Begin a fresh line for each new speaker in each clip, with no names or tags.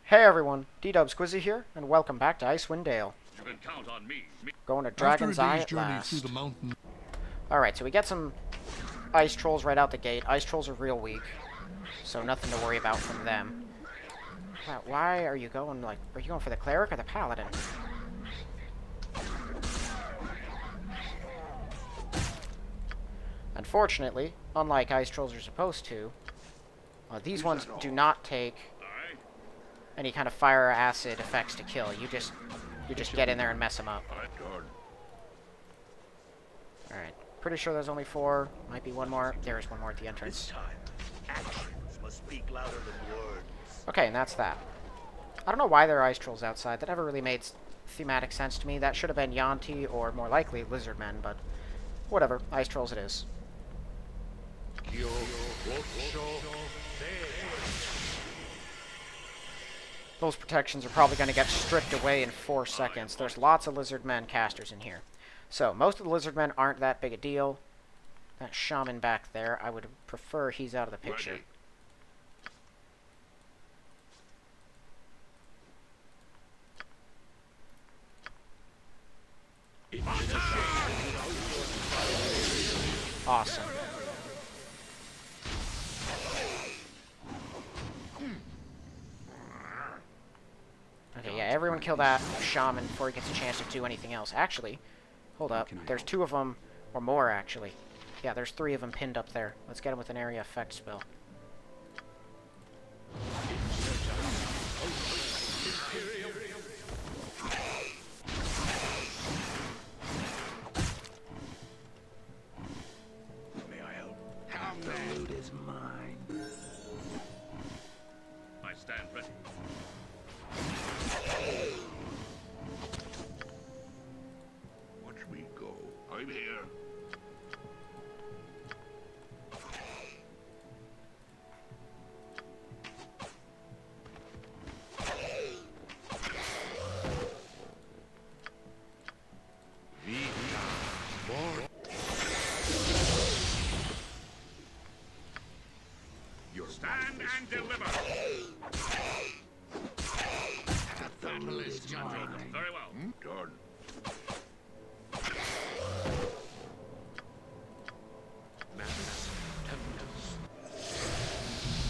Hey everyone, D-Dubs Quizzy here, and welcome back to Icewind Dale.
You can count on me.
Going to Dragon's Eye at last. Alright, so we get some ice trolls right out the gate. Ice trolls are real weak, so nothing to worry about from them. Wow, why are you going, are you going for the cleric or the paladin? Unfortunately, unlike ice trolls are supposed to, these ones do not take any kind of fire or acid effects to kill. You just get in there and mess them up. Alright, pretty sure there's only 4. Might be one more. There's one more at the entrance.
This time, actions must speak louder than words.
Okay, and that's that. I don't know why there are ice trolls outside. That never really made thematic sense to me. That should have been Yanti, or more likely, lizard men, but whatever. Ice trolls it is. Those protections are probably going to get stripped away in 4 seconds. There's lots of lizard men casters in here. So, most of the lizard men aren't that big a deal. That shaman back there, I would prefer he's out of the picture. Awesome. Okay, yeah, everyone kill that shaman before he gets a chance to do anything else. Actually, hold up. There's 2 of them, or more, actually. Yeah, there's 3 of them pinned up there. Let's get them with an area effect spell.
May I help? The loot is mine.
I stand ready.
Watch me go. I'm here.
Stand and deliver.
The loot is mine.
Very well.
Done.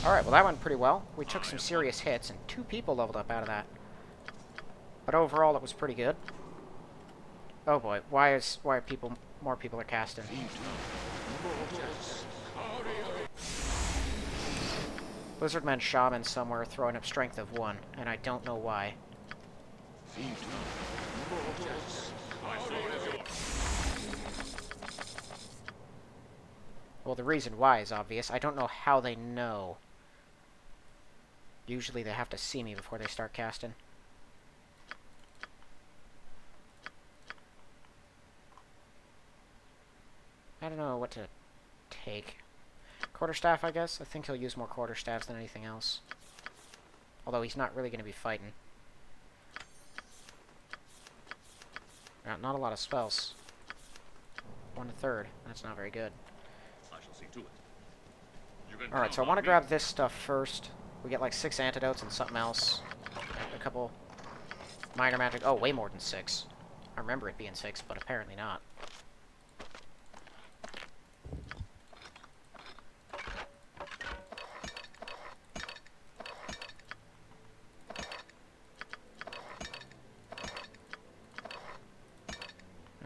Alright, well that went pretty well. We took some serious hits, and 2 people leveled up out of that. But overall, it was pretty good. Oh boy, why are more people are casting? Lizardmen shaman somewhere throwing up strength of 1, and I don't know why. Well, the reason why is obvious. I don't know how they know. Usually they have to see me before they start casting. I don't know what to take. Quarterstaff, I guess? I think he'll use more quarterstaffs than anything else. Although he's not really going to be fighting. Not a lot of spells. 1/3. That's not very good.
I shall see to it. You can
Alright, so I
count
want to
on
grab this stuff first. We get like 6 antidotes and something else. A couple minor magic. Oh, way more than 6. I remember it being 6, but apparently not.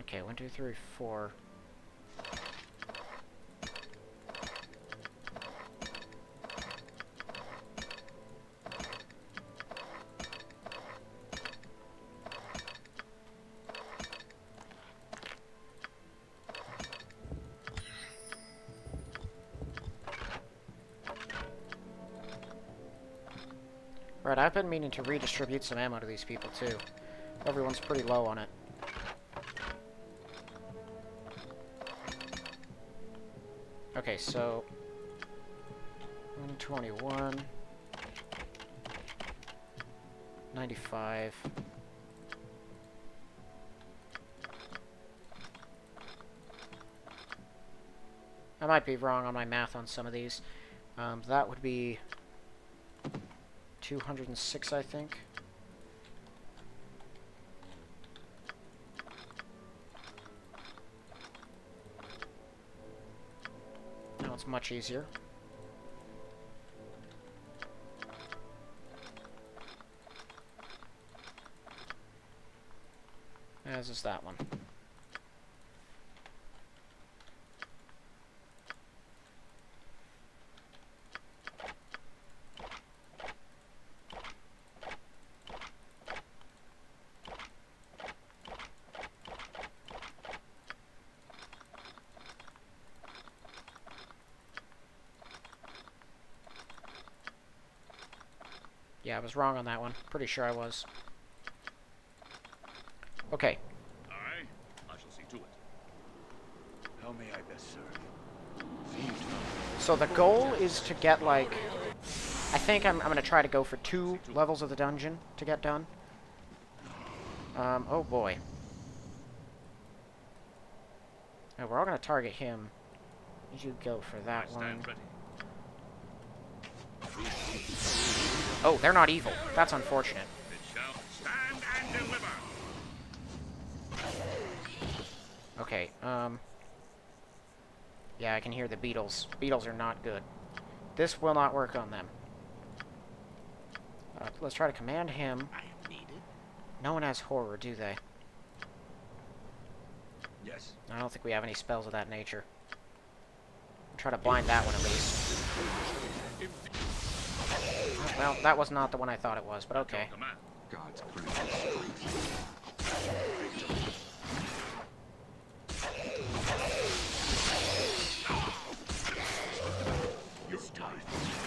Okay, 1, 2, 3, 4. Right, I've been meaning to redistribute some ammo to these people, too. Everyone's pretty low on it. Okay, so 121, 95. I might be wrong on my math on some of these. That would be 206, I think. Now it's much easier. As is that one. Yeah, I was wrong on that one. Pretty sure I was. Okay.
Aye, I shall see to it.
How may I best serve?
So the goal is to get, like... I think I'm going to try to go for 2 levels of the dungeon to get done. Oh boy. Oh, we're all going to target him. You go for that
I
one.
stand ready.
Oh, they're not evil. That's unfortunate.
It shall stand and deliver.
Okay, yeah, I can hear the beetles. Beetles are not good. This will not work on them. Let's try to command him.
I am needed.
No one has horror, do they?
Yes.
I don't think we have any spells of that nature. I'll try to blind that one at least. Well, that was not the one I thought it was, but okay.
Command.
God's gracious.
This time,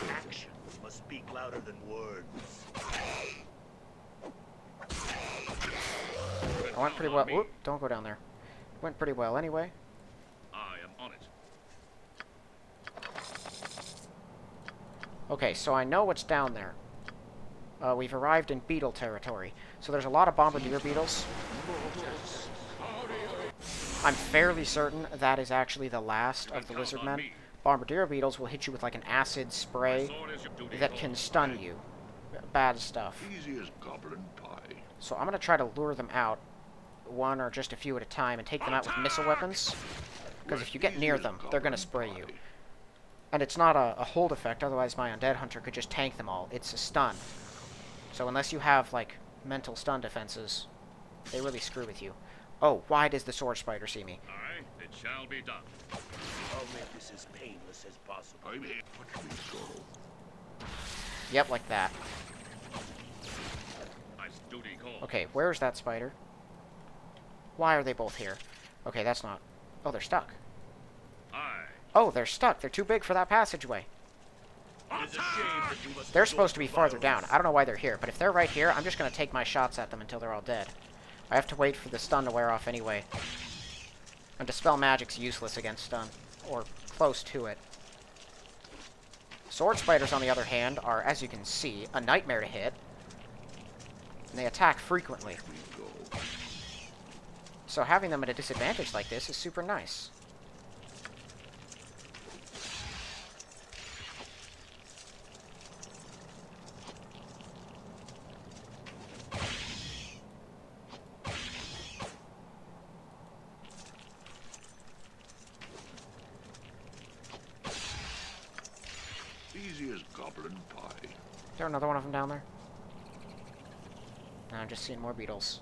actions must speak louder than words.
I went pretty well. Whoop, don't go down there. Went pretty well anyway.
I am on it.
Okay, so I know what's down there. We've arrived in beetle territory. So there's a lot of bombardier beetles. I'm fairly certain that is actually the last of the lizard men. Bombardier beetles will hit you with like an acid spray that can stun you. Bad stuff.
Easy as goblin pie.
So I'm going to try to lure them out, one or just a few at a time, and take them out with missile weapons. Because if you get near them, they're going to spray you. And it's not a hold effect, otherwise my undead hunter could just tank them all. It's a stun. So unless you have, like, mental stun defenses, they really screw with you. Oh, why does the sword spider see me?
Aye, it shall be done.
I'll make this as painless as possible.
I'm here. Watch me go.
Yep, like that.
My duty calls.
Okay, where's that spider? Why are they both here? Okay, that's not... Oh, they're stuck.
Aye.
Oh, they're stuck. They're too big for that passageway.
It is a shame that you must
They're supposed to be farther down. I don't know why they're here, but if they're right here, I'm just going to take my shots at them until they're all dead. I have to wait for the stun to wear off anyway. And Dispel Magic's useless against stun. Or close to it. Sword spiders, on the other hand, are, as you can see, a nightmare to hit. And they attack frequently. So having them at a disadvantage like this is super nice.
Easy as goblin pie.
Is there another one of them down there? No, I'm just seeing more beetles.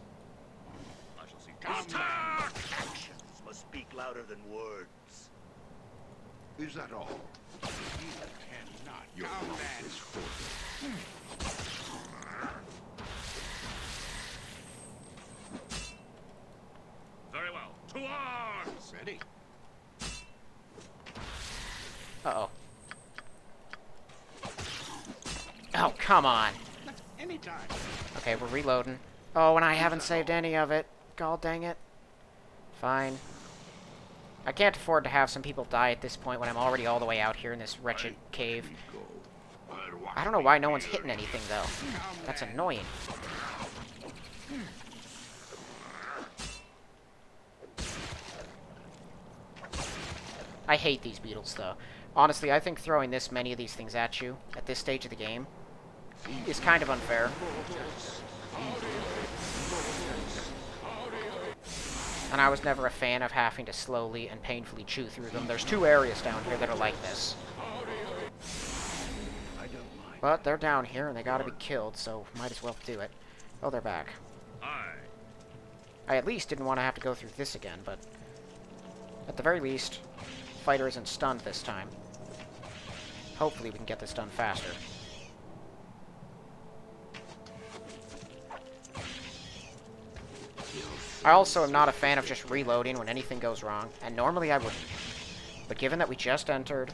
I shall see to it.
actions must speak louder than words.
Is that all?
You cannot
Your work is for
Very well. To arms!
ready.
Uh-oh. Oh, come on.
Anytime.
Okay, we're reloading. Oh, and I haven't saved any of it. God dang it. Fine. I can't afford to have some people die at this point when I'm already all the way out here in this wretched cave. I don't know why no one's hitting anything, though. That's annoying. I hate these beetles, though. Honestly, I think throwing this many of these things at you, at this stage of the game, is kind of unfair. And I was never a fan of having to slowly and painfully chew through them. There's 2 areas down here that are like this. But they're down here, and they gotta be killed, so might as well do it. Oh, they're back. I at least didn't want to have to go through this again, but at the very least, fighter isn't stunned this time. Hopefully we can get this done faster. I also am not a fan of just reloading when anything goes wrong, and normally I wouldn't. But given that we just entered,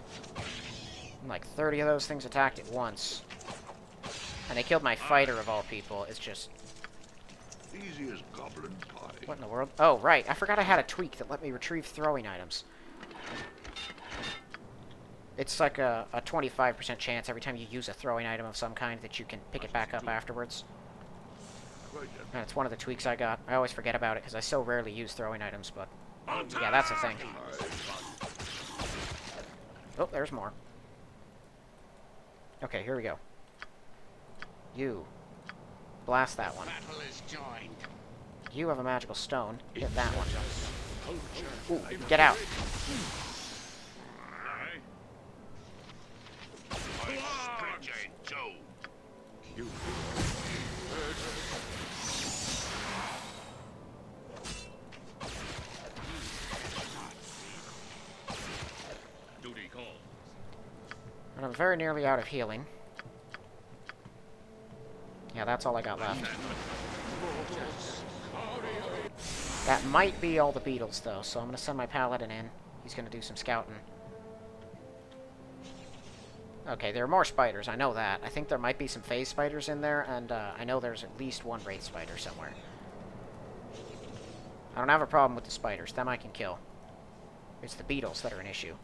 and like 30 of those things attacked at once, and they killed my fighter of all people, it's just...
Easy as goblin pie.
What in the world? Oh, right. I forgot I had a tweak that let me retrieve throwing items. It's like a 25% chance every time you use a throwing item of some kind that you can pick it back up afterwards. And it's one of the tweaks I got. I always forget about it because I so rarely use throwing items, but yeah, that's a thing. Oh, there's more. Okay, here we go. You. Blast that one. You have a magical stone. Hit that one. Ooh, get out. And I'm very nearly out of healing. Yeah, that's all I got left. That might be all the beetles, though, so I'm going to send my paladin in. He's going to do some scouting. Okay, there are more spiders, I know that. I think there might be some phase spiders in there, and I know there's at least one wraith spider somewhere. I don't have a problem with the spiders. Them I can kill. It's the beetles that are an issue.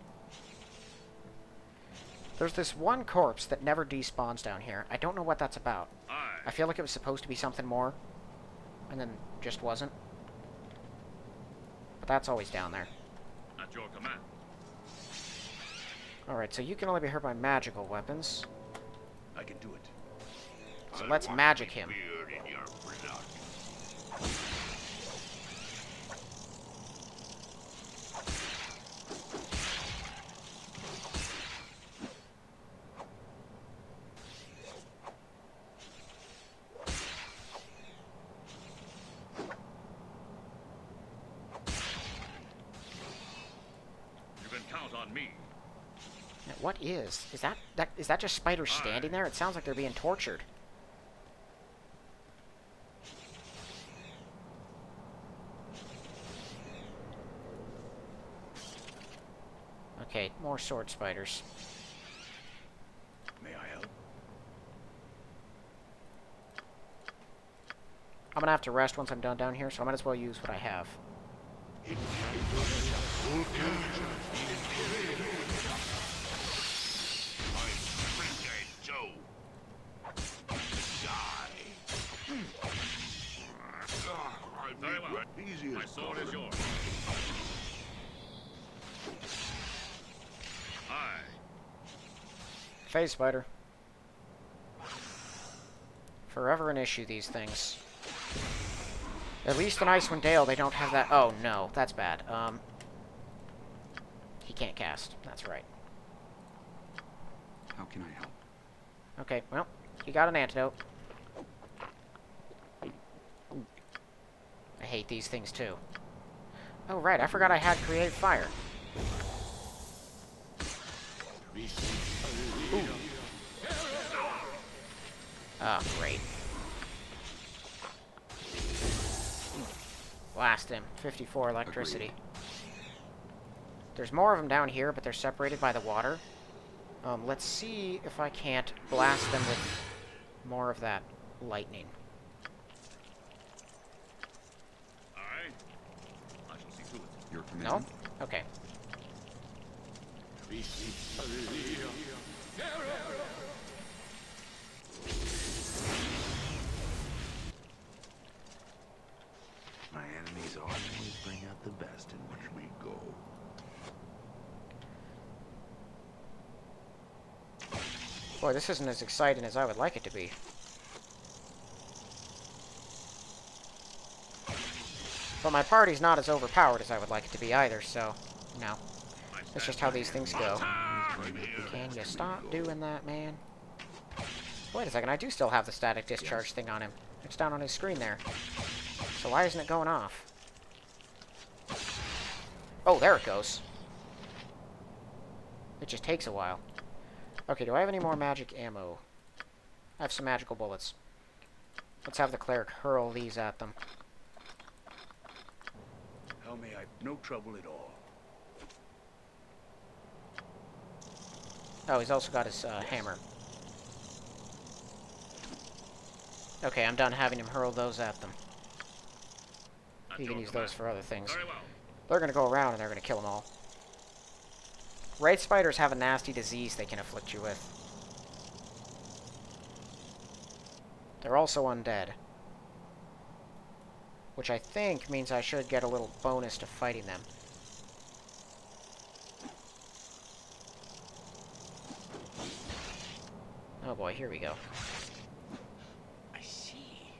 There's this one corpse that never despawns down here. I don't know what that's about. I feel like it was supposed to be something more, and then just wasn't. But that's always down there.
At your command.
Alright, so you can only be hurt by magical weapons.
I can do it.
So let's magic him.
Me.
Now, what is that just spiders standing there? It sounds like they're being tortured. Okay, more sword spiders.
May I help?
I'm gonna have to rest once I'm done down here, so I might as well use what I have.
Very well. My sword is yours. Aye.
Phase spider. Forever an issue, these things. At least in Icewind Dale, they don't have that. Oh, no. That's bad. He can't cast. That's right.
How can I help?
Okay, well, you got an antidote. I hate these things, too. Oh, right. I forgot I had Create Fire. Ooh. Oh, great. Blast him. 54 electricity. There's more of them down here, but they're separated by the water. Let's see if I can't blast them with more of that lightning.
Aye. I shall see to it.
Your command?
No? Okay.
My enemies always bring out the best in which we go.
Boy, this isn't as exciting as I would like it to be. But my party's not as overpowered as I would like it to be either, so, no. It's just how these things go. Can you stop doing that, man? Wait a second, I do still have the static discharge thing on him. It's down on his screen there. So why isn't it going off? Oh, there it goes. It just takes a while. Okay, do I have any more magic ammo? I have some magical bullets. Let's have the cleric hurl these at them.
Tell me I've no trouble at all.
Oh, he's also got his hammer. Okay, I'm done having him hurl those at them. You can use those for other things. They're going to go around and they're going to kill them all. Wraith spiders have a nasty disease they can afflict you with. They're also undead. Which I think means I should get a little bonus to fighting them. Oh boy, here we go.
I see.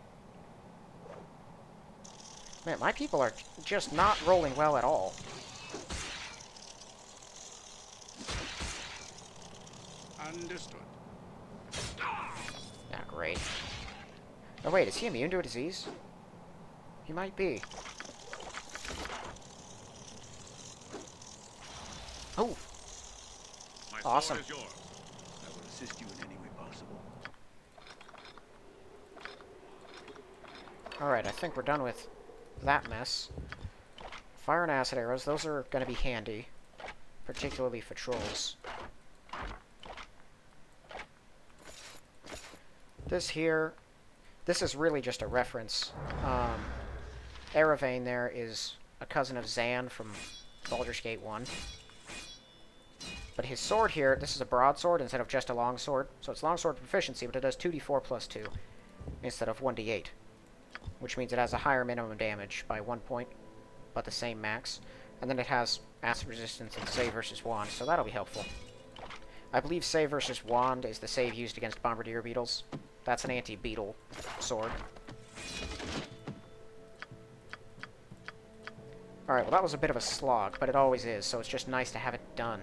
Man, my people are just not rolling well at all.
Understood.
Yeah, great. Oh wait, is he immune to a disease? He might be. Oh! Awesome.
I will assist you in any way possible.
Alright, I think we're done with that mess. Fire and acid arrows, those are going to be handy. Particularly for trolls. This here, this is really just a reference. Eravane there is a cousin of Zan from Baldur's Gate 1. But his sword here, this is a broadsword instead of just a longsword. So it's longsword proficiency, but it does 2d4 plus 2 instead of 1d8. Which means it has a higher minimum damage by 1 point, but the same max. And then it has acid resistance and save versus wand, so that'll be helpful. I believe save versus wand is the save used against bombardier beetles. That's an anti-beetle sword. Alright, well that was a bit of a slog, but it always is, so it's just nice to have it done.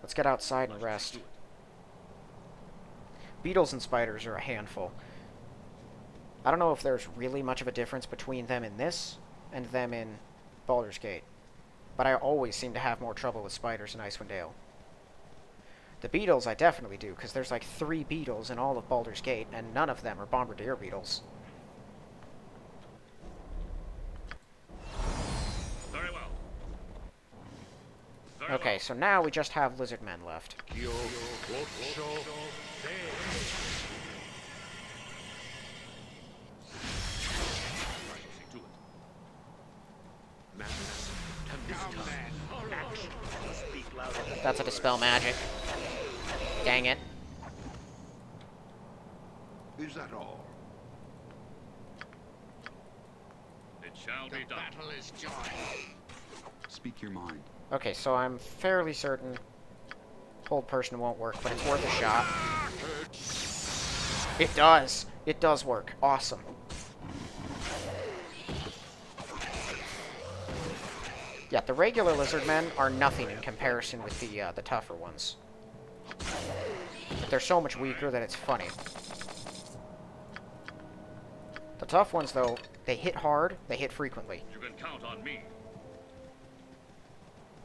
Let's get outside and rest. Beetles and spiders are a handful. I don't know if there's really much of a difference between them in this and them in Baldur's Gate, but I always seem to have more trouble with spiders in Icewind Dale. The beetles I definitely do, because there's like 3 beetles in all of Baldur's Gate, and none of them are bombardier beetles. Okay, so now we just have lizard men left. That's a dispel magic. Dang it.
Is that all?
It shall be done.
Battle is joined.
Speak your mind.
Okay, so I'm fairly certain hold person won't work, but it's worth a shot. It does. It does work. Awesome. Yeah, the regular lizard men are nothing in comparison with the tougher ones. But they're so much weaker that it's funny. The tough ones, though, they hit hard, they hit frequently.
You can count on me.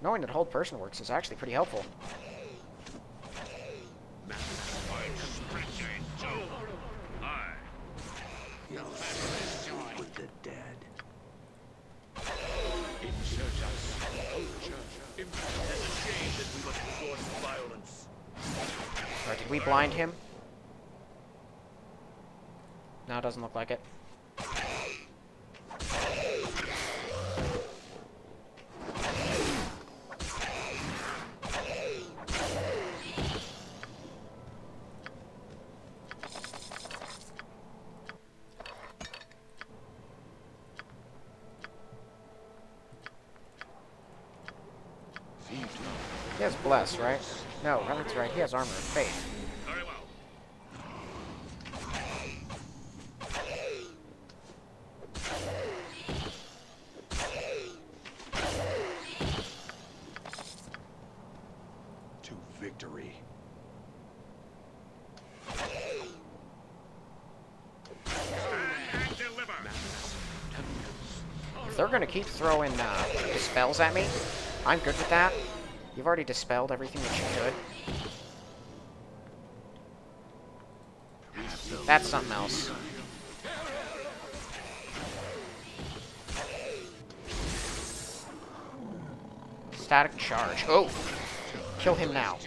Knowing that hold person works is actually pretty helpful.
With the dead.
Alright, did we blind him? No, it doesn't look like it. He has bless, right? No, that's right. He has armor of faith.
Very well.
if they're gonna keep throwing dispels at me, I'm good with that. You've already dispelled everything that you could. That's something else. Static charge. Oh! Kill him now.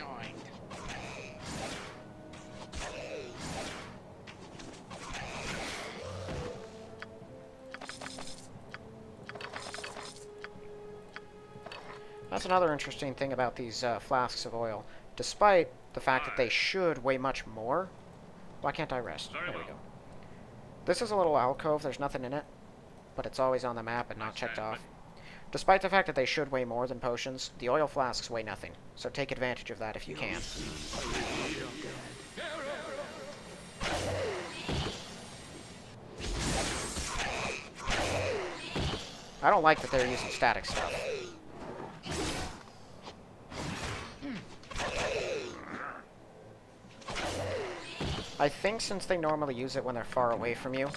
That's another interesting thing about these flasks of oil. Despite the fact that they should weigh much more... Why can't I rest? There we go. This is a little alcove. There's nothing in it. But it's always on the map and not checked off. Despite the fact that they should weigh more than potions, the oil flasks weigh nothing. So take advantage of that if you can. I don't like that they're using static stuff. I think since they normally use it when they're far away from you,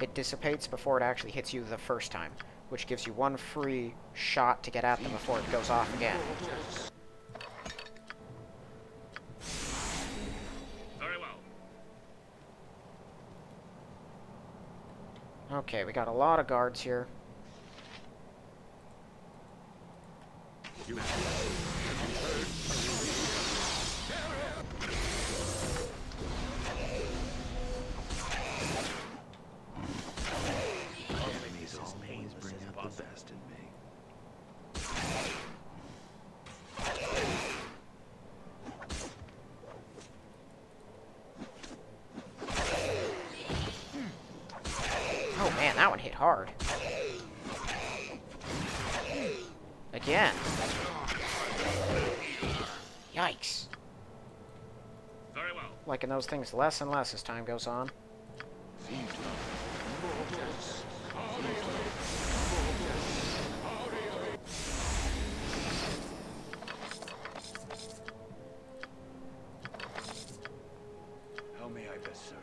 it dissipates before it actually hits you the first time, which gives you one free shot to get at them before it goes off again.
Very well.
Okay, we got a lot of guards here. Oh man, that one hit hard. Again. Yikes.
Very well.
Liking those things less and less as time goes on.
How may I best serve?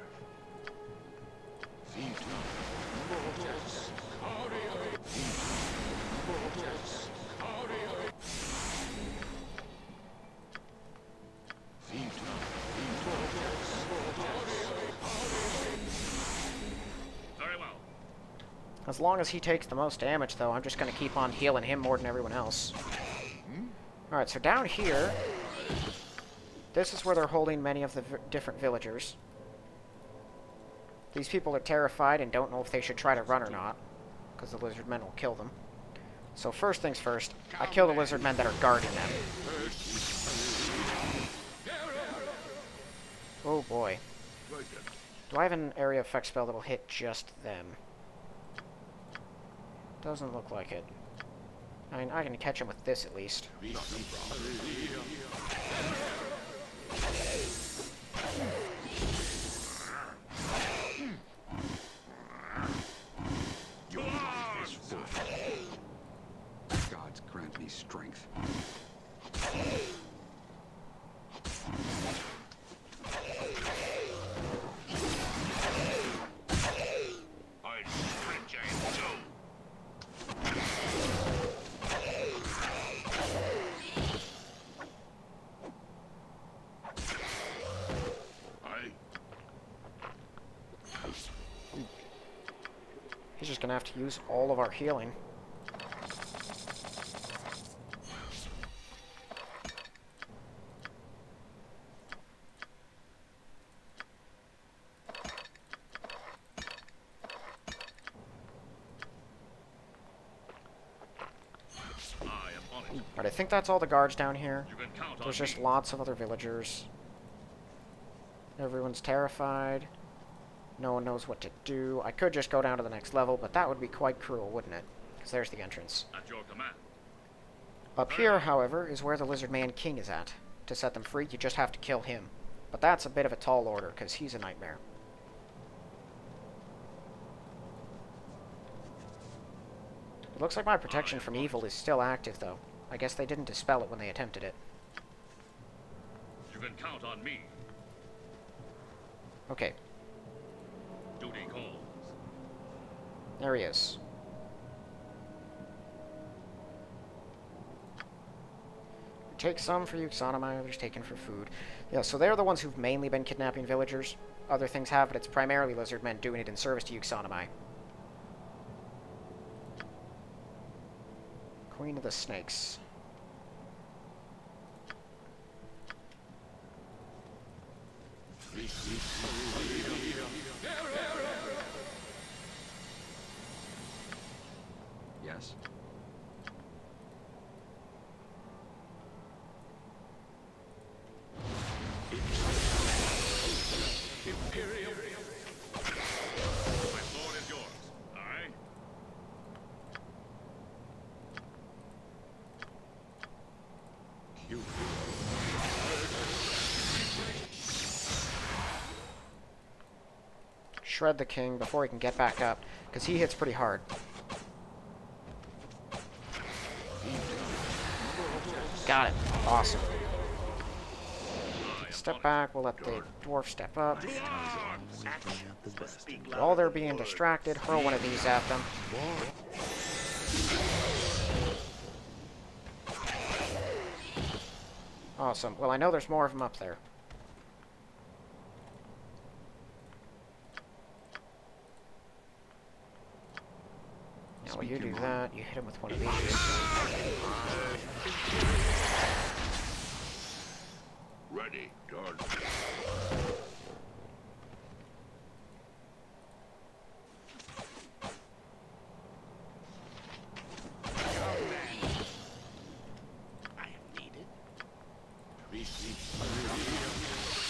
Very well.
As long as he takes the most damage, though, I'm just going to keep on healing him more than everyone else. Alright, so down here, this is where they're holding many of the different villagers. These people are terrified and don't know if they should try to run or not, because the lizard men will kill them. So first things first, I kill the lizard men that are guarding them. Oh boy. Do I have an area effect spell that'll hit just them? Doesn't look like it. I mean, I can catch him with this at least.
Gods grant me strength.
He's just gonna have to use all of our healing. But I think that's all the guards down here. There's just lots of other villagers. Everyone's terrified. No one knows what to do. I could just go down to the next level, but that would be quite cruel, wouldn't it? Because there's the entrance.
At your command.
Up here, however, is where the Lizard Man King is at. To set them free, you just have to kill him. But that's a bit of a tall order, because he's a nightmare. It looks like my protection from evil is still active, though. I guess they didn't dispel it when they attempted it.
You can count on me.
Okay.
Duty calls.
There he is. take some for Yuxanamai, others taken for food. Yeah, so they're the ones who've mainly been kidnapping villagers. Other things have, but it's primarily lizard men doing it in service to Yuxanamai. Queen of the Snakes.
Yes.
My sword is yours. Aye.
You.
Shred the king before he can get back up, because he hits pretty hard. Got it. Awesome. Step back, we'll let the dwarf step up. While they're being distracted, hurl one of these at them. Awesome. Well, I know there's more of them up there. Now, when you do that, you hit him with one of these.
Ready, done.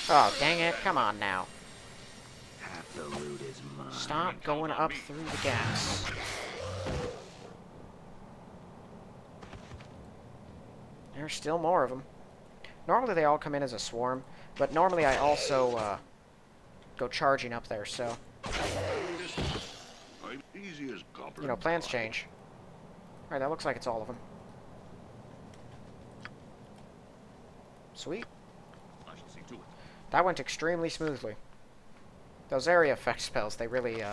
Oh, dang it. Come on now.
Half the loot is mine.
Stop going up through the gas. There's still more of them. Normally they all come in as a swarm, but normally I also go charging up there, so... You know, plans change. Alright, that looks like it's all of them. Sweet.
I shall see to it.
That went extremely smoothly. Those area effect spells, they really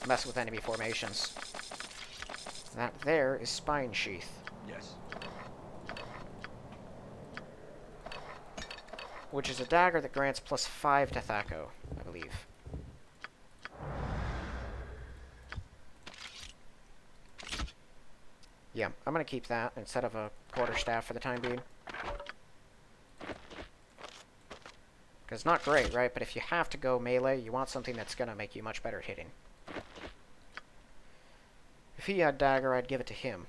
mess with enemy formations. That there is Spine Sheath.
Yes.
Which is a dagger that grants +5 to Thaco, I believe. Yeah, I'm going to keep that instead of a quarterstaff for the time being. Because it's not great, right? But if you have to go melee, you want something that's going to make you much better at hitting. If he had dagger, I'd give it to him.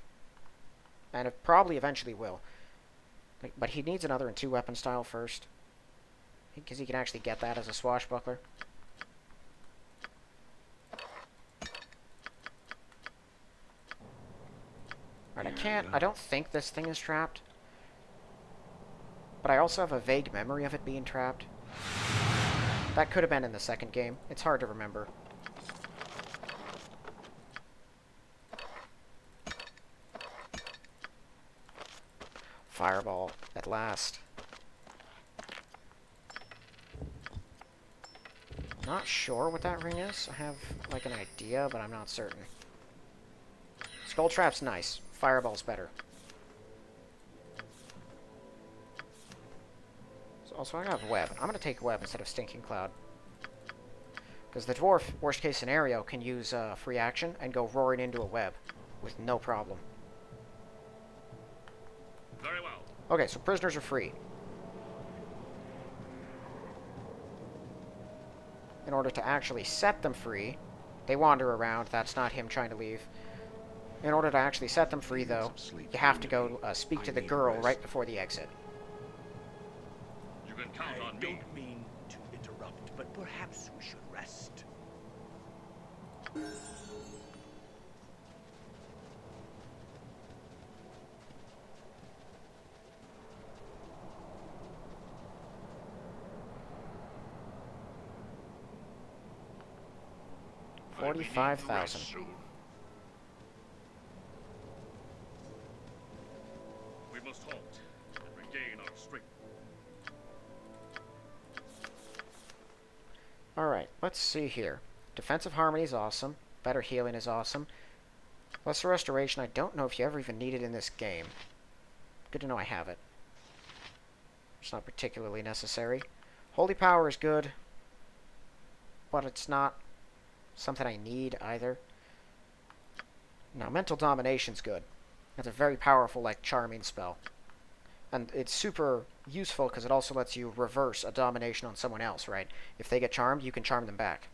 And it probably eventually will. But he needs another in 2-weapon style first. Because he can actually get that as a swashbuckler. Alright, I don't think this thing is trapped. But I also have a vague memory of it being trapped. That could have been in the second game. It's hard to remember. Fireball, at last. Not sure what that ring is. I have, like, an idea, but I'm not certain. Skull Trap's nice. Fireball's better. So also, I have Web. I'm going to take Web instead of Stinking Cloud. Because the dwarf, worst case scenario, can use free action and go roaring into a web with no problem.
Very well.
Okay, so prisoners are free. In order to actually set them free, they wander around. That's not him trying to leave. In order to actually set them free, though, you have to go speak to the girl right before the exit.
You can count
I
on me.
don't mean to interrupt, but perhaps we should rest.
I need to
45,000.
rest soon. We must halt and regain our strength.
Alright, let's see here. Defensive Harmony is awesome. Better Healing is awesome. Lesser Restoration, I don't know if you ever even need it in this game. Good to know I have it. It's not particularly necessary. Holy Power is good, but it's not something I need either. Now, Mental Domination's good. It's a very powerful, like, charming spell. And it's super useful because it also lets you reverse a domination on someone else, right? If they get charmed, you can charm them back.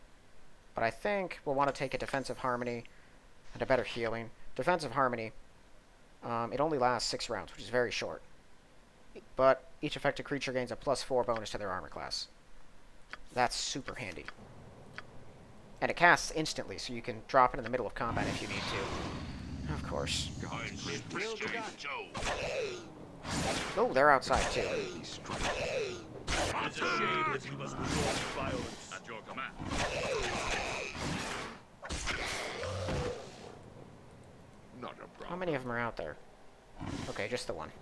But I think we'll want to take a Defensive Harmony and a better healing. Defensive Harmony, it only lasts 6 rounds, which is very short. But each affected creature gains a +4 bonus to their armor class. That's super handy. And it casts instantly, so you can drop it in the middle of combat if you need to. Of course. Oh, they're outside too.
It's a shame that we must resort to violence.
At your command.
Not a problem.
How many of them are out there? Okay, just the one.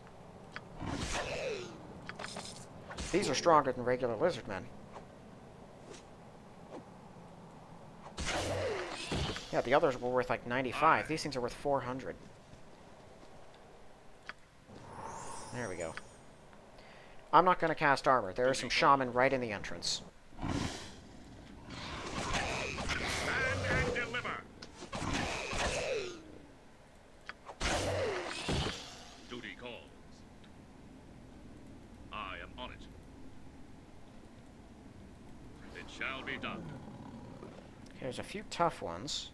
These are stronger than regular lizard men. Yeah, the others were worth like 95. These things are worth 400. There we go. I'm not going to cast armor. There are some shaman right in the entrance.
Stand and deliver. Duty calls. I am on it. It shall be done.
There's a few tough ones.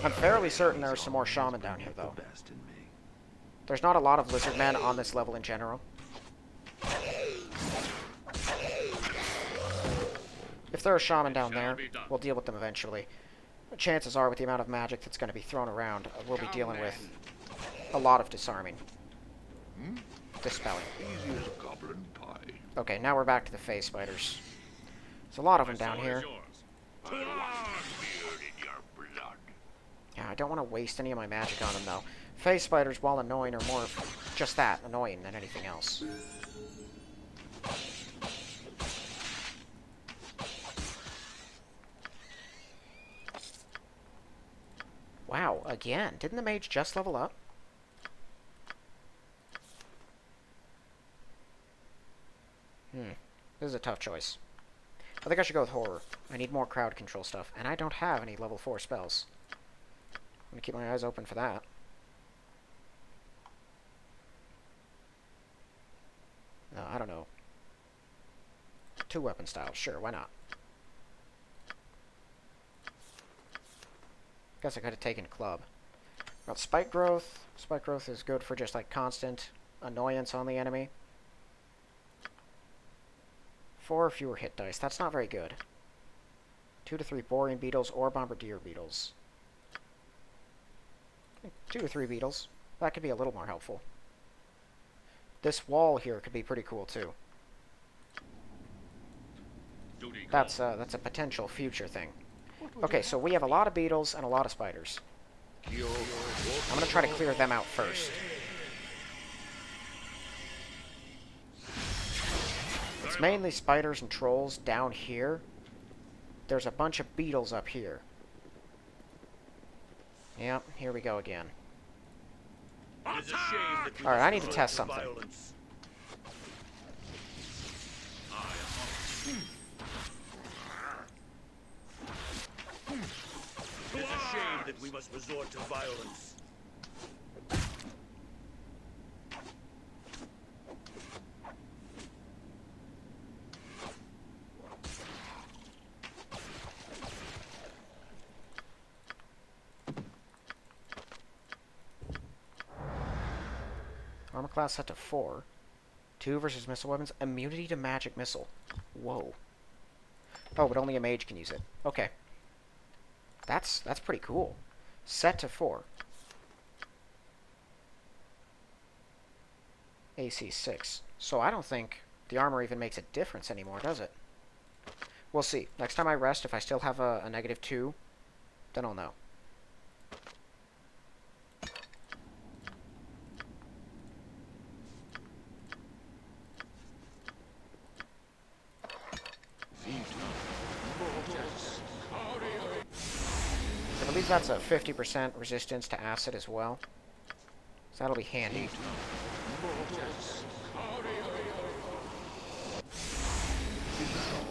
I'm fairly certain there are some more shaman down here, though.
Best in me.
There's not a lot of lizard men on this level in general. If there are shaman down there, we'll deal with them eventually. Chances are, with the amount of magic that's going to be thrown around, we'll be dealing with a lot of disarming. Dispelling.
Easy as goblin pie.
Okay, now we're back to the phase spiders. There's a lot of them down here. Yeah, I don't want to waste any of my magic on them, though. Phase spiders, while annoying, are more of just that, annoying, than anything else. Wow, again. Didn't the mage just level up? This is a tough choice. I think I should go with horror. I need more crowd control stuff, and I don't have any level 4 spells. I'm gonna keep my eyes open for that. I don't know. 2 weapon styles, sure, why not? Guess I could have taken club. Got spike growth. Spike growth is good for just like constant annoyance on the enemy. 4 or fewer hit dice. That's not very good. 2 to 3 boring beetles or bombardier beetles. 2 to 3 beetles. That could be a little more helpful. This wall here could be pretty cool too. That's a potential future thing. Okay, so we have a lot of beetles and a lot of spiders. I'm gonna try to clear them out first. It's mainly spiders and trolls down here. There's a bunch of beetles up here. Yep, here we go again. Alright, I need to test something.
It is a shame that we must resort to violence.
Armor class set to 4. 2 versus missile weapons. Immunity to magic missile. Whoa. Oh, but only a mage can use it. Okay. That's pretty cool. Set to 4. AC 6. So I don't think the armor even makes a difference anymore, does it? We'll see. Next time I rest, if I still have a -2, then I'll know. I believe that's a 50% resistance to acid as well. So that'll be handy.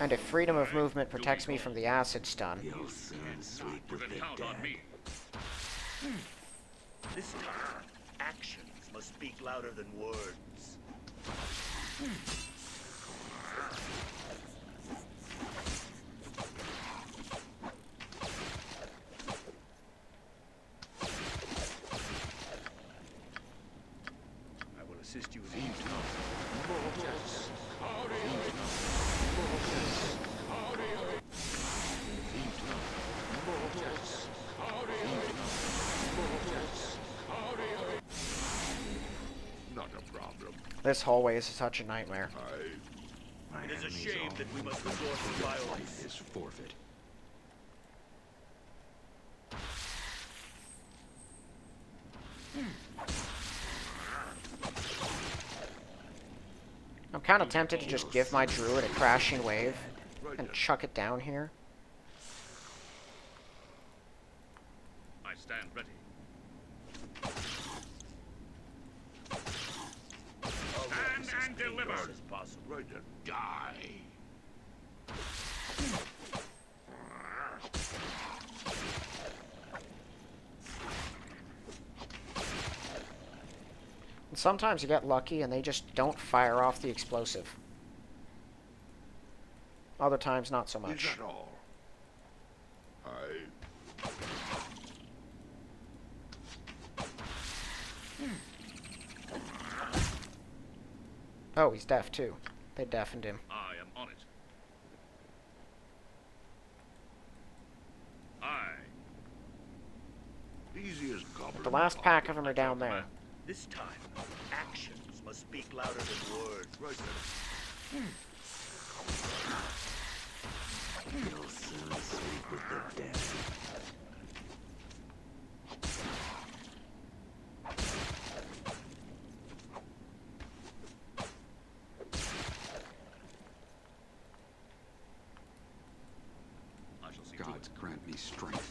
And if freedom of movement protects me from the acid stun.
You'll soon sleep
You
with
can
the
count
dead.
on me.
This time, actions must speak louder than words. I will assist you in eavesdropping.
Not a problem.
This hallway is such a nightmare.
My
It is a
enemy's
shame
army
that we must resort to violence.
Life is forfeit.
I'm kind of tempted to just give my druid a crashing wave and chuck it down here.
I stand ready. Stand and deliver.
As possible.
Ready to die.
And sometimes you get lucky and they just don't fire off the explosive. Other times, not so much.
Is that all?
Oh, he's deaf too. They deafened him.
I am on it. I. Easy as gobbling.
The last pack of them are down there.
This time, actions must speak louder than words.
Right
You'll soon sleep with the dead.
I shall see
Gods grant me strength.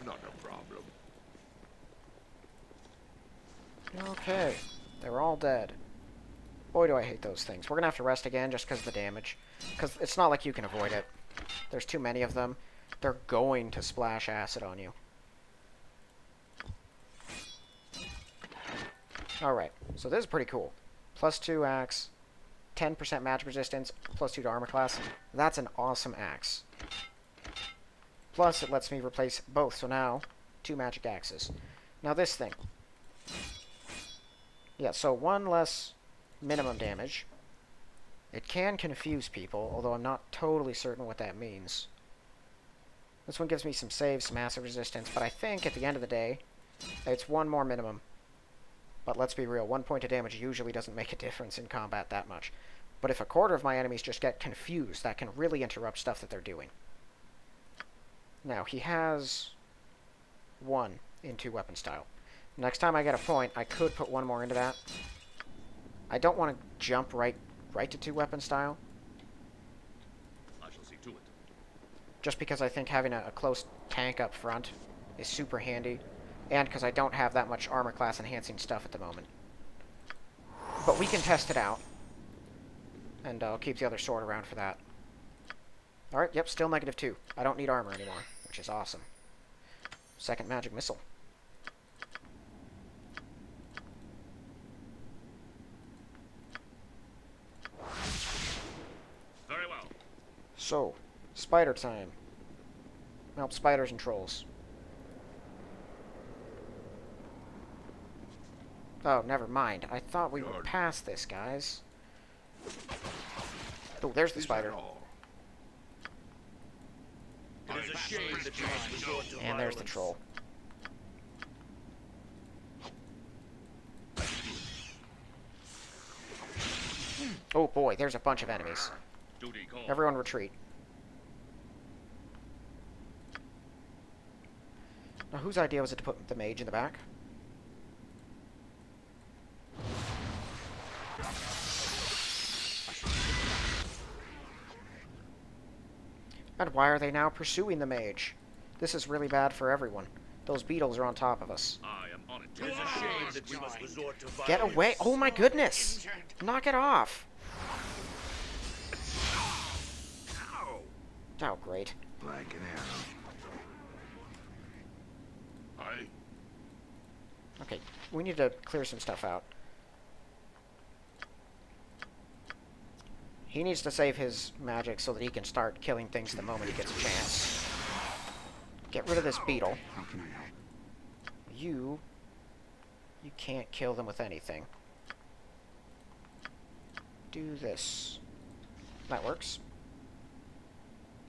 Not a problem.
Okay. They were all dead. Boy, do I hate those things. We're gonna have to rest again just because of the damage. Because it's not like you can avoid it. There's too many of them. They're going to splash acid on you. Alright, so this is pretty cool. +2 axe, 10% magic resistance, +2 to armor class. That's an awesome axe. Plus, it lets me replace both, so now, 2 magic axes. Now this thing. Yeah, so 1 less minimum damage. It can confuse people, although I'm not totally certain what that means. This one gives me some saves, some massive resistance, but I think at the end of the day, it's 1 more minimum. But let's be real, 1 point of damage usually doesn't make a difference in combat that much. But if a quarter of my enemies just get confused, that can really interrupt stuff that they're doing. Now, he has 1 in 2 weapon style. Next time I get a point, I could put 1 more into that. I don't want to jump right to 2 weapon style,
I shall see to it.
just because I think having a close tank up front is super handy, and because I don't have that much armor class enhancing stuff at the moment. But we can test it out, and I'll keep the other sword around for that. Alright, yep, still -2. I don't need armor anymore, which is awesome. Second magic missile.
Very well.
So, spider time. Well, spiders and trolls. Oh, never mind. I thought we were past this, guys. Oh, there's the spider.
It is a shame that you must resort to
And there's the
violence.
troll. Oh boy, there's a bunch of enemies.
Duty call.
Everyone retreat. Now, whose idea was it to put the mage in the back? And why are they now pursuing the mage? This is really bad for everyone. Those beetles are on top of us.
I am on on it.
It is a shame that we must resort to violence.
Get away! Oh my goodness! Knock it off! Oh, great.
Like an arrow.
Aye.
Okay, we need to clear some stuff out. He needs to save his magic so that he can start killing things the moment he gets a chance. Get rid of this beetle.
How can I help?
You can't kill them with anything. Do this. That works.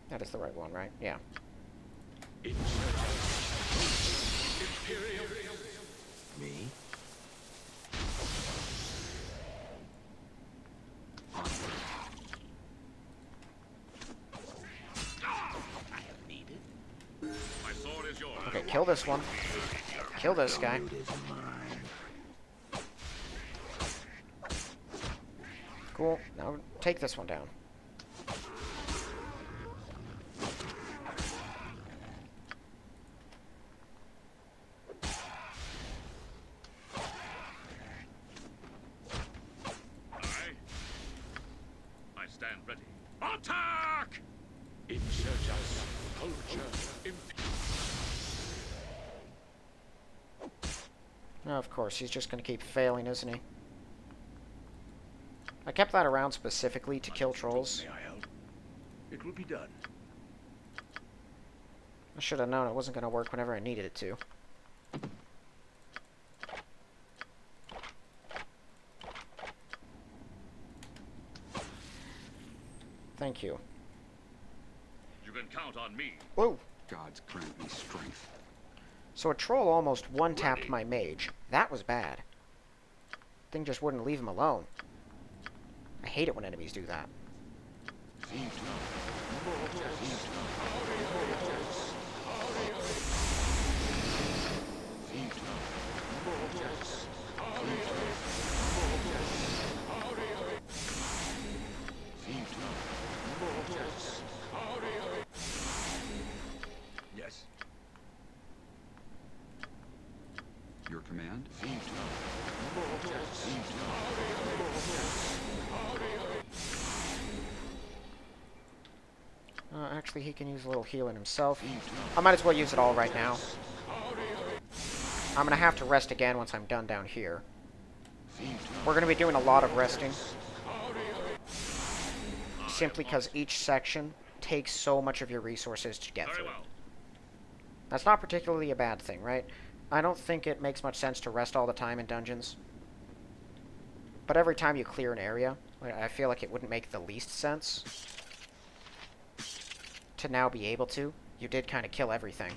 That is the right one, right? Yeah.
Me?
My sword is yours.
Okay, kill this one. Kill this guy.
Loot is mine.
Cool. Now take this one down.
Aye. I stand ready. Attack!
Insurgents, culture,
No, of course, he's just going to keep failing, isn't he? I kept that around specifically to kill trolls.
May I help? It will be done.
I should have known it wasn't going to work whenever I needed it to. Thank you.
You can count on me.
Whoa!
Gods grant me strength.
So a troll almost one-tapped my mage. That was bad. Thing just wouldn't leave him alone. I hate it when enemies do that.
Yes.
Your command?
Actually, he can use a little healing himself. I might as well use it all right now. I'm going to have to rest again once I'm done down here. We're going to be doing a lot of resting. Simply because each section takes so much of your resources to get
Very
through.
well.
That's not particularly a bad thing, right? I don't think it makes much sense to rest all the time in dungeons. But every time you clear an area, I feel like it wouldn't make the least sense to now be able to. You did kind of kill everything.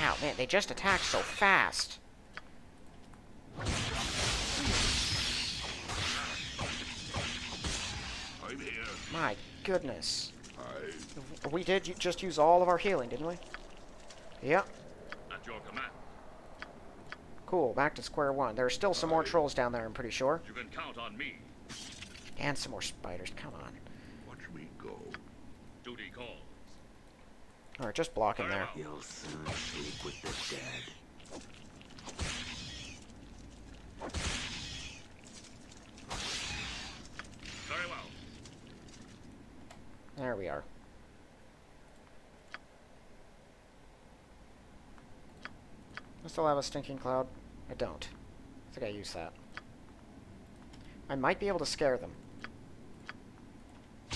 Ow, man, they just attack so fast.
I'm here.
My goodness.
Aye.
We did just use all of our healing, didn't we? Yep.
At your command.
Cool, back to square one. There are still some more trolls down there, I'm pretty sure.
You can count on me.
And some more spiders, come on.
Watch me go. Duty calls.
Alright, just block him there.
You'll soon sleep with the dead.
Very well.
There we are. I still have a stinking cloud. I don't. I think I used that. I might be able to scare them.
I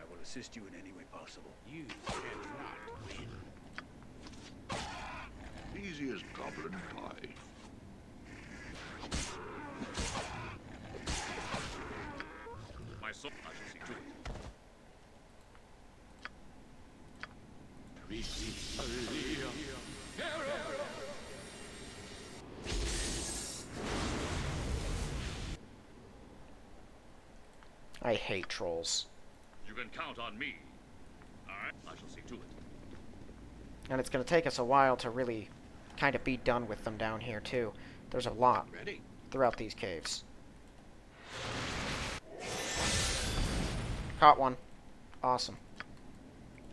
will assist you in any way possible. You cannot win.
Easy as goblin pie. My soul, I shall see to it.
I hate trolls.
You can count on me. Alright, I shall see to it.
And it's going to take us a while to really kind of be done with them down here, too. There's a lot
Ready?
throughout these caves. Caught one. Awesome.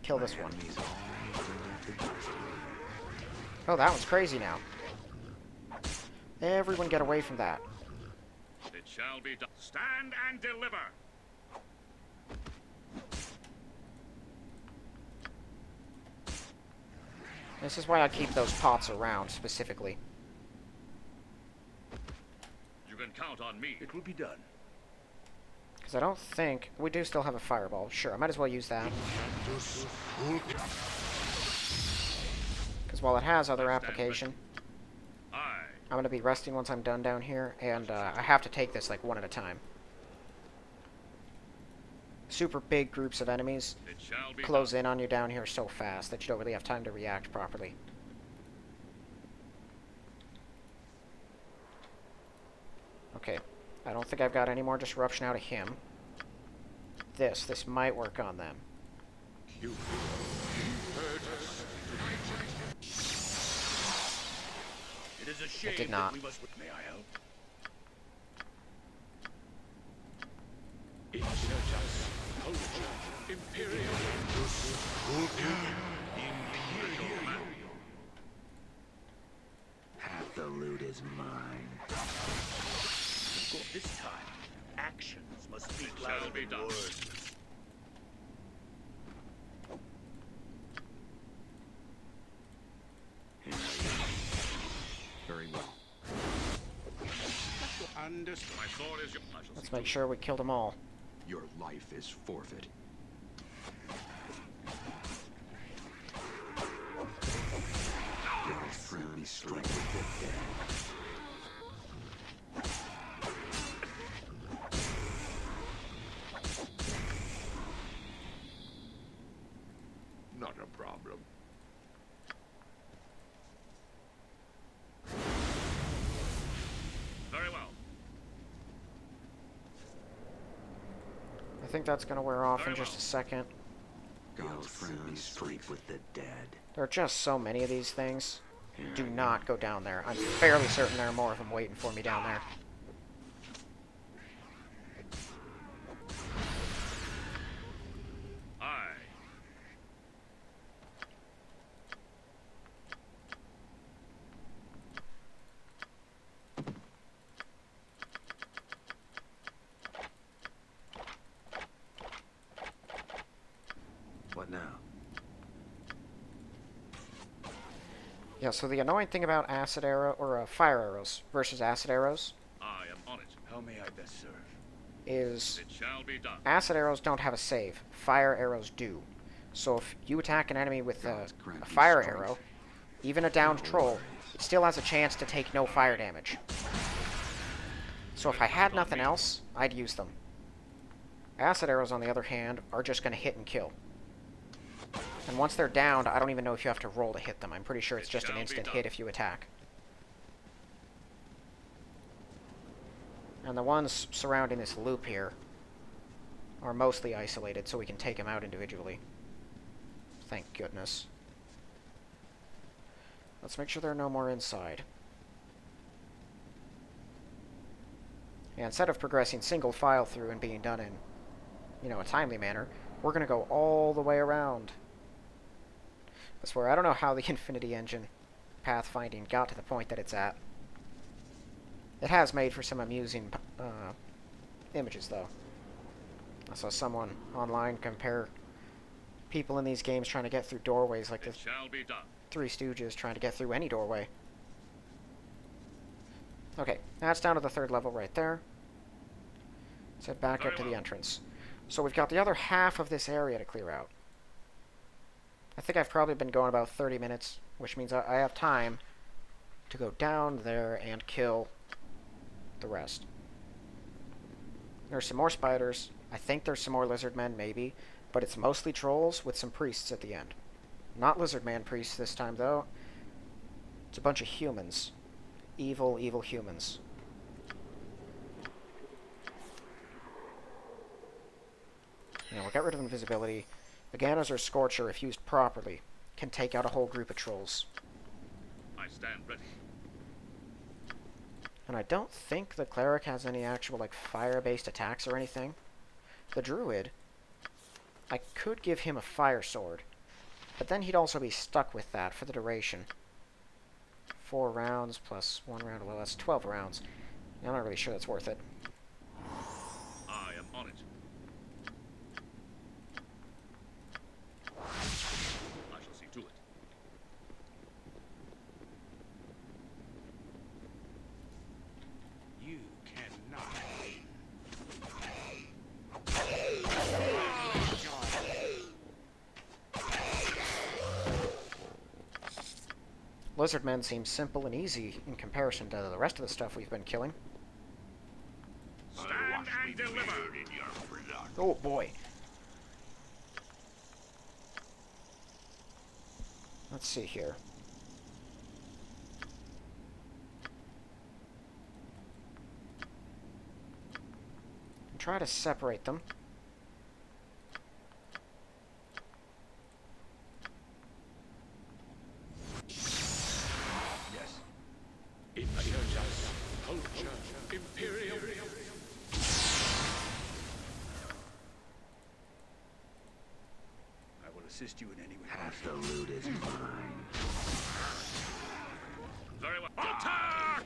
Kill this one.
Enemies always bring out the best in me.
Oh, that one's crazy now. Everyone get away from that.
It shall be done. Stand and deliver.
This is why I keep those pots around, specifically.
You can count on me.
It will be done.
Because I don't think... We do still have a fireball. Sure, I might as well use that. Because while it has other application,
Aye.
I'm going to be resting once I'm done down here, and I have to take this like one at a time. Super big groups of enemies
It shall be
close
done.
in on you down here so fast that you don't really have time to react properly. Okay, I don't think I've got any more disruption out of him. This might work on them.
It is a shame
did not.
that we must... May I help? Insurgents, culture, imperial.
Half the loot is mine.
This time, actions must speak
It shall
louder
be
than
done.
words.
Very well.
My sword is your... I shall
Let's
see
make sure we killed them all.
Your life is forfeit.
Your
Grant me
son
strength.
strike with the dead.
Not a problem.
Very well.
I think that's going to wear off in
Very
just
well.
a second.
Your
God's grant me
son strike
strength.
with the dead.
There are just so many of these things. Do not go down there. I'm fairly certain there are more of them waiting for me down there.
Aye.
What now?
Yeah, so the annoying thing about acid arrow, or fire arrows versus acid arrows
I am on it.
How may I best serve?
is
It shall be done.
acid arrows don't have a save. Fire arrows do. So if you attack an enemy with
God's grant
a
me
fire
strength.
arrow, even a downed troll, it still has a chance to take no fire damage. So if I had nothing else, I'd use them. Acid arrows, on the other hand, are just going to hit and kill. And once they're downed, I don't even know if you have to roll to hit them. I'm pretty sure it's just an instant hit if you attack. And the ones surrounding this loop here are mostly isolated, so we can take them out individually. Thank goodness. Let's make sure there are no more inside. And instead of progressing single file through and being done in, you know, a timely manner, we're going to go all the way around. I swear, I don't know how the Infinity Engine pathfinding got to the point that it's at. It has made for some amusing images, though. I saw someone online compare people in these games trying to get through doorways like the
It shall be done.
Three Stooges trying to get through any doorway. Okay, that's down to the third level right there. Let's head back up
Very
to the
well.
entrance. So we've got the other half of this area to clear out. I think I've probably been going about 30 minutes, which means I have time to go down there and kill the rest. There's some more spiders. I think there's some more lizard men, maybe, but it's mostly trolls with some priests at the end. Not lizard man priests this time, though. It's a bunch of humans. Evil, evil humans. Now, we'll get rid of invisibility. Veganas or Scorcher, if used properly, can take out a whole group of trolls.
I stand ready.
And I don't think the Cleric has any actual, like, fire-based attacks or anything. The Druid I could give him a fire sword, but then he'd also be stuck with that for the duration. 4 rounds plus 1 round, well, that's 12 rounds. I'm not really sure that's worth it.
I am on it. I shall see to it.
You cannot.
Lizardmen seem simple and easy in comparison to the rest of the stuff we've been killing.
Stand and deliver.
Oh boy. Let's see here. Try to separate them.
Yes. Insurgents. Culture. Imperial. I will assist you in any way.
Half the loot is mine.
Very well. Attack!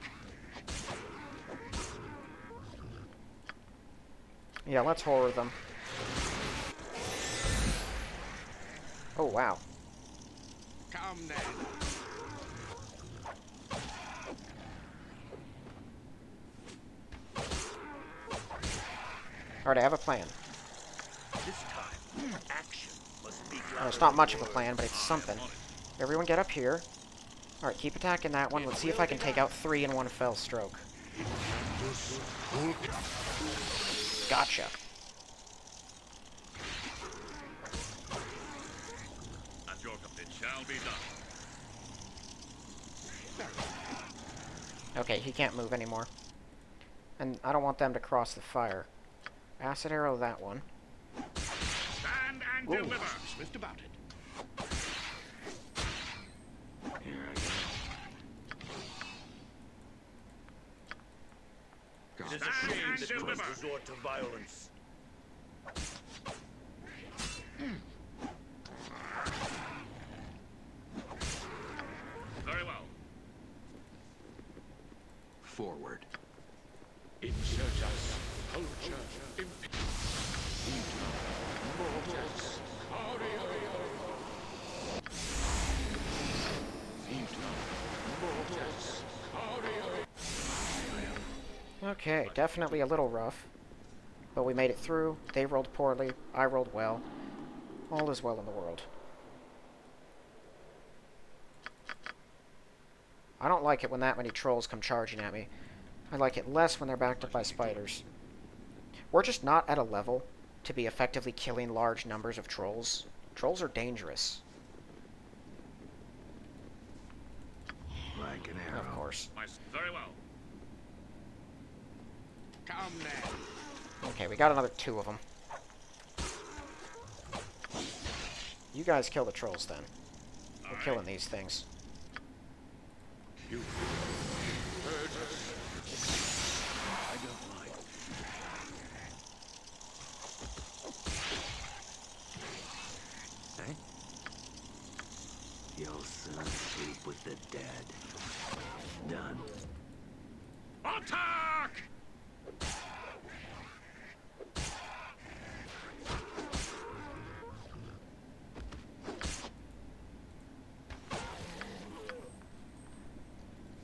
Yeah, let's horror them. Oh, wow.
Come then.
Alright, I have a plan.
This time, action must be
Well, it's not much of a plan, but it's something. Everyone get up here. Alright, keep attacking that one. Let's see if I can take out 3 in one fell stroke. Gotcha.
At your command, it shall be done.
Okay, he can't move anymore. And I don't want them to cross the fire. Acid arrow that one.
Stand and
Ooh,
deliver.
swift about it.
Here I go.
It is
Stand
a shame
and
that you must
deliver.
resort to violence.
Very well.
Forward.
Insurgents. Culture.
Okay, definitely a little rough. But we made it through. They rolled poorly. I rolled well. All is well in the world. I don't like it when that many trolls come charging at me. I like it less when they're backed up by spiders. We're just not at a level to be effectively killing large numbers of trolls. Trolls are dangerous.
Like an arrow.
Of course.
Very well.
Come then.
Okay, we got another 2 of them. You guys kill the trolls then. We're killing these things.
I don't like.
Eh? You'll soon sleep with the dead. Done.
Attack!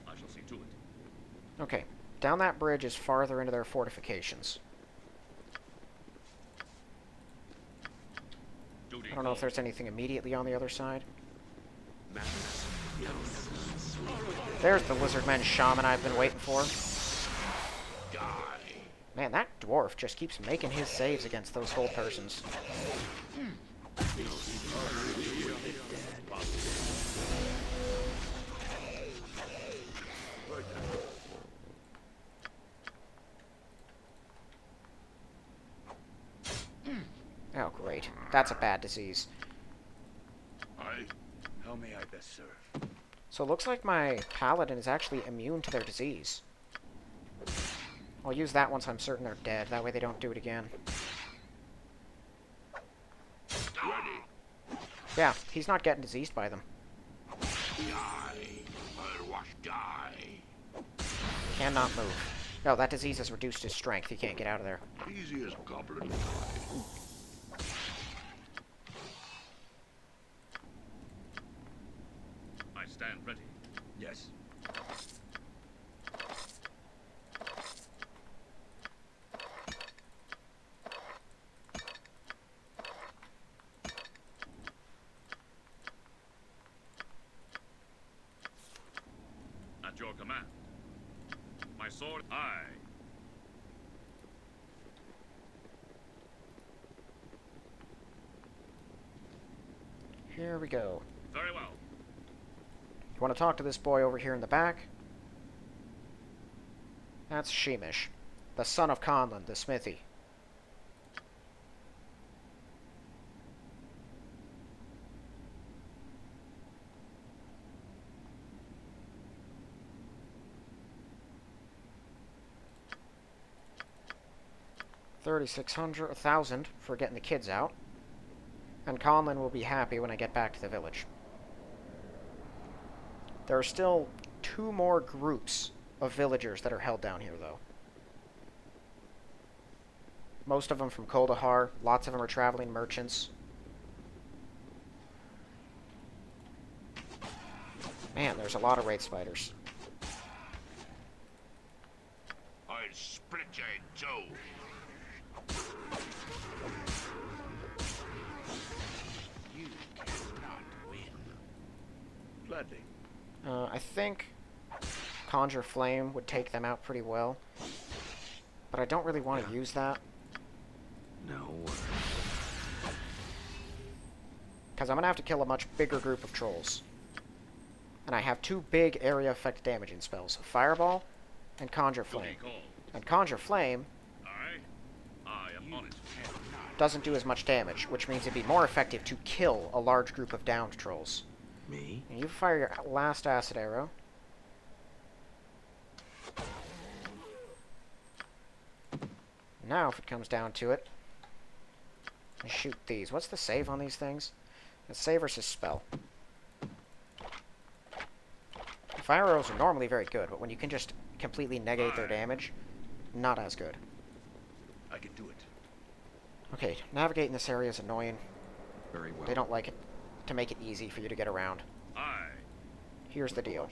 I shall see to it.
Okay, down that bridge is farther into their fortifications.
Duty
I don't know if there's anything immediately on the other side. There's the lizardman shaman I've been waiting for. Man, that dwarf just keeps making his saves against those whole persons. Oh, great. That's a bad disease.
How may I best serve?
So it looks like my paladin is actually immune to their disease. I'll use that once I'm certain they're dead. That way they don't do it again. Yeah, he's not getting diseased by them.
Die. Watch die.
Cannot move. No, that disease has reduced his strength. He can't get out of there.
Easy as goblin pie. I stand ready.
Yes.
At your command. My sword, aye.
Here we go.
Very well.
You want to talk to this boy over here in the back? That's Sheemish, the son of Conlan, the smithy. $3,600 for getting the kids out. And Conlan will be happy when I get back to the village. There are still 2 more groups of villagers that are held down here, though. Most of them from Koldahar. Lots of them are traveling merchants. Man, there's a lot of wraith spiders.
I'll split you in two. You cannot win.
Gladly.
I think Conjure Flame would take them out pretty well. But I don't really want to use that.
No.
Because I'm going to have to kill a much bigger group of trolls. And I have 2 big area effect damaging spells. Fireball and Conjure Flame. And Conjure Flame
I am on it.
doesn't do as much damage, which means it'd be more effective to kill a large group of downed trolls.
Me?
And you fire your last acid arrow. Now, if it comes down to it, I shoot these. What's the save on these things? It's save versus spell. Fire arrows are normally very good, but when you can just completely negate their damage, not as good.
I can do it.
Okay, navigating this area is annoying.
Very well.
They don't like it to make it easy for you to get around.
Aye.
Here's the deal.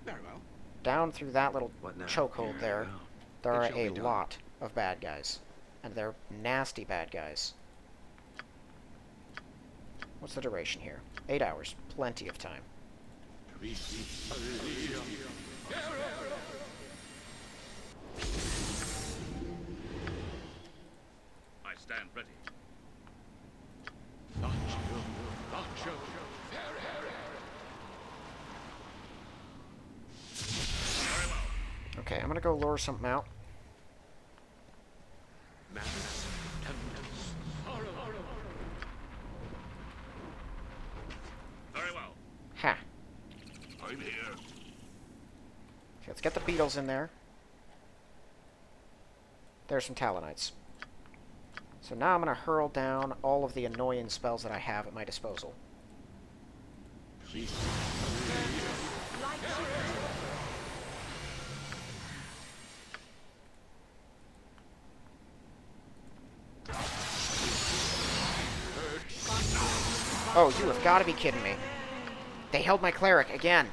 Very well.
Down through that little
What now?
chokehold there,
Well,
there are
It shall
a
be done.
lot of bad guys. And they're nasty bad guys. What's the duration here? 8 hours. Plenty of time.
I stand ready. Very well.
Okay, I'm gonna go lure something out.
Very well.
Ha!
I'm here.
Okay, let's get the beetles in there. There's some Talonites. So now I'm gonna hurl down all of the annoying spells that I have at my disposal. Oh, you have got to be kidding me. They held my cleric again.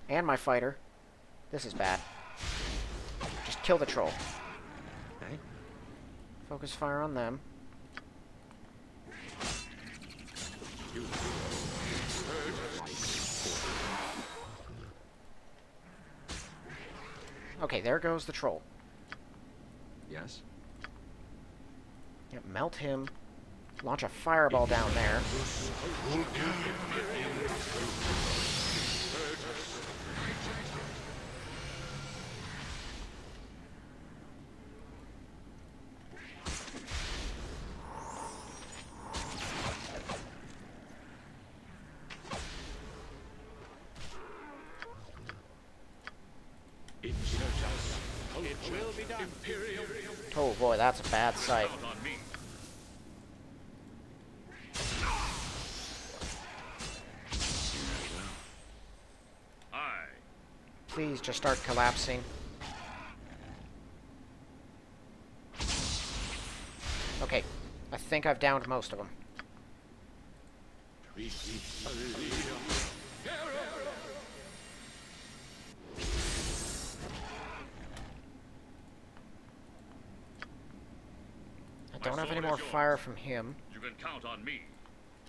And my fighter. This is bad. Just kill the troll.
Okay.
Focus fire on them. Okay, there goes the troll.
Yes.
Yeah, melt him. Launch a fireball down there. Oh boy, that's a bad sight.
Count on me.
please just start collapsing. Okay, I think I've downed most of them. I don't have any more fire from him.
You can count on me.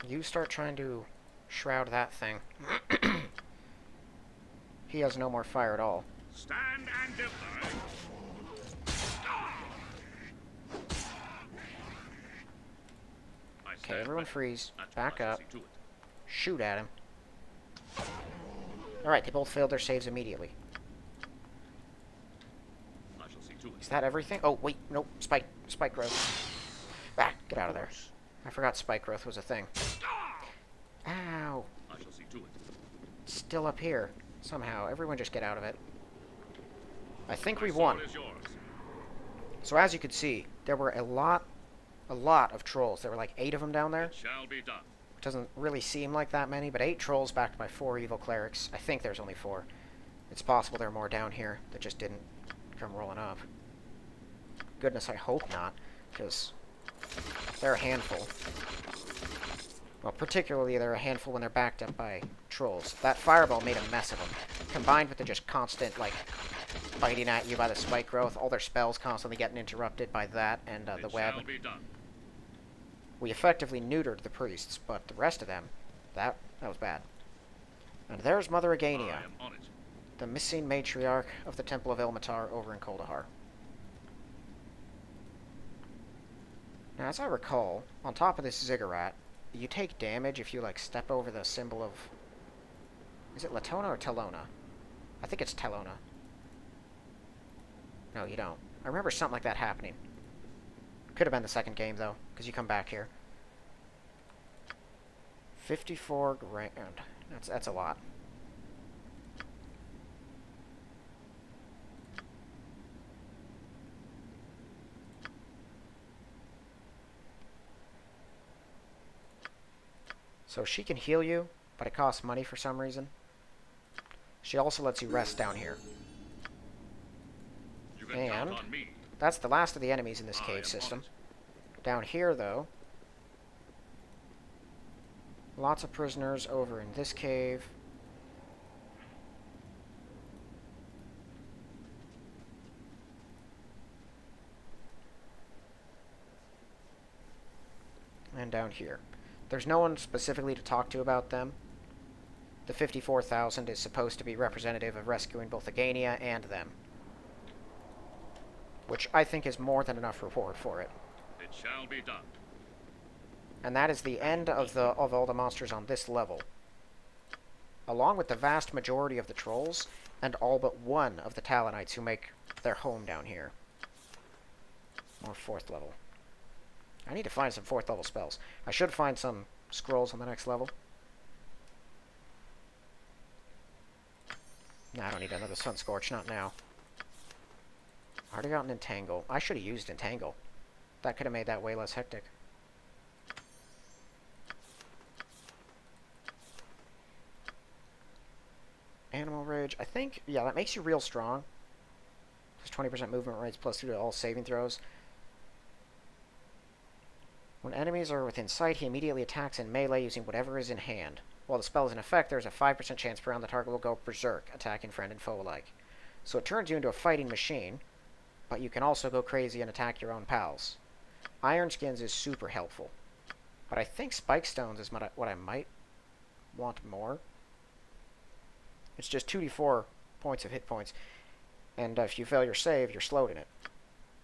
You start trying to shroud that thing. He has no more fire at all.
Stand and defy.
Okay, everyone freeze. Back up. Shoot at him. Alright, they both failed their saves immediately. Is that everything? Oh, wait, nope. Spike growth. Ah, get out of there. I forgot spike growth was a thing. Ow.
I shall see to it.
It's still up here. Somehow. Everyone just get out of it. I think we won. So as you could see, there were a lot of trolls. There were like 8 of them down there.
It shall be done.
Doesn't really seem like that many, but 8 trolls backed by 4 evil clerics. I think there's only 4. It's possible there are more down here that just didn't come rolling up. Goodness, I hope not, because they're a handful. Well, particularly they're a handful when they're backed up by trolls. That fireball made a mess of them. Combined with the just constant, like, biting at you by the spike growth, all their spells constantly getting interrupted by that and the web.
Shall be done.
We effectively neutered the priests, but the rest of them, that was bad. And there's Mother Agania,
I am on it.
the missing matriarch of the Temple of Ilmatar over in Koldahar. Now, as I recall, on top of this ziggurat, you take damage if you, like, step over the symbol of... Is it Latona or Telona? I think it's Telona. No, you don't. I remember something like that happening. Could have been the second game, though, because you come back here. 54 grand. That's a lot. So she can heal you, but it costs money for some reason. She also lets you rest down here.
You can
And
count on me.
that's the last of the enemies in this cave system. Down here, though, lots of prisoners over in this cave. And down here. There's no one specifically to talk to about them. The 54,000 is supposed to be representative of rescuing both Agania and them. Which I think is more than enough reward for it.
It shall be done.
And that is the end of all the monsters on this level. Along with the vast majority of the trolls, and all but one of the Talonites who make their home down here. More 4th level. I need to find some 4th level spells. I should find some scrolls on the next level. Nah, I don't need another Sun Scorch, not now. Already got an Entangle. I should have used Entangle. That could have made that way less hectic. Animal Rage. I think, yeah, that makes you real strong. There's 20% movement rates plus 2 to all saving throws. When enemies are within sight, he immediately attacks in melee using whatever is in hand. While the spell is in effect, there's a 5% chance per round the target will go berserk, attacking friend and foe alike. So it turns you into a fighting machine, but you can also go crazy and attack your own pals. Iron Skins is super helpful. But I think Spike Stones is what I might want more. It's just 2d4 points of hit points, and if you fail your save, you're slowed in it.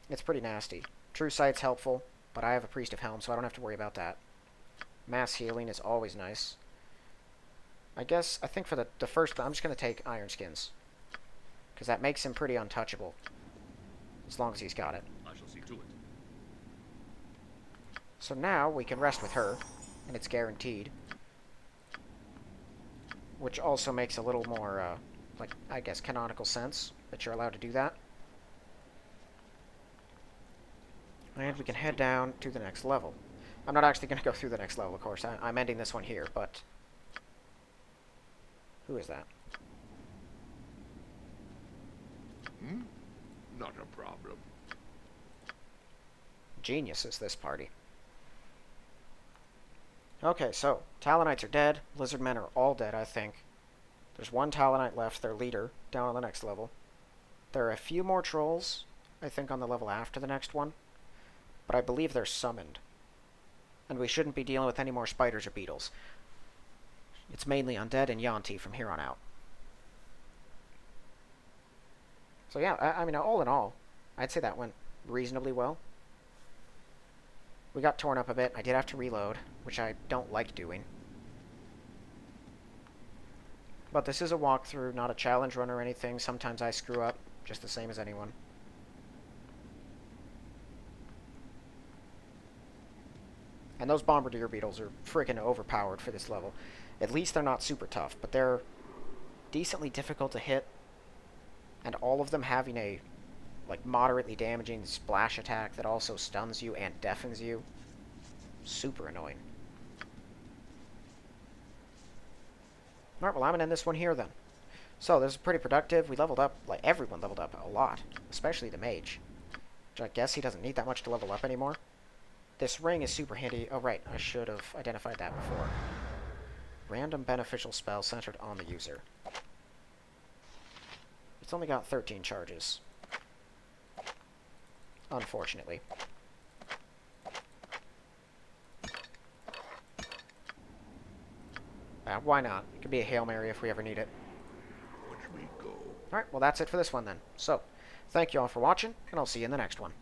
It's pretty nasty. True Sight's helpful, but I have a Priest of Helm, so I don't have to worry about that. Mass Healing is always nice. I think for the first, I'm just going to take Iron Skins, because that makes him pretty untouchable, as long as he's got it.
I shall see to it.
So now we can rest with her, and it's guaranteed. Which also makes a little more, like, I guess, canonical sense that you're allowed to do that. And we can head down to the next level. I'm not actually going to go through the next level, of course. I'm ending this one here, but... Who is that?
Not a problem.
Geniuses, this party. Okay, so, Talonites are dead. Lizardmen are all dead, I think. There's one Talonite left, their leader, down on the next level. There are a few more trolls, I think, on the level after the next one. But I believe they're summoned. And we shouldn't be dealing with any more spiders or beetles. It's mainly undead and Yuan-ti from here on out. So yeah, I mean, all in all, I'd say that went reasonably well. We got torn up a bit. I did have to reload, which I don't like doing. But this is a walkthrough, not a challenge run or anything. Sometimes I screw up, just the same as anyone. And those bombardier beetles are freaking overpowered for this level. At least they're not super tough, but they're decently difficult to hit. And all of them having a like moderately damaging splash attack that also stuns you and deafens you. Super annoying. Alright, well I'm gonna end this one here then. So this is pretty productive. We leveled up, like everyone leveled up a lot, especially the mage. Which I guess he doesn't need that much to level up anymore. This ring is super handy. Oh right, I should have identified that before. Random beneficial spell centered on the user. It's only got 13 charges. Unfortunately. Why not? It could be a Hail Mary if we ever need it.
Watch me go.
Alright, well that's it for this one then. So, thank you all for watching, and I'll see you in the next one.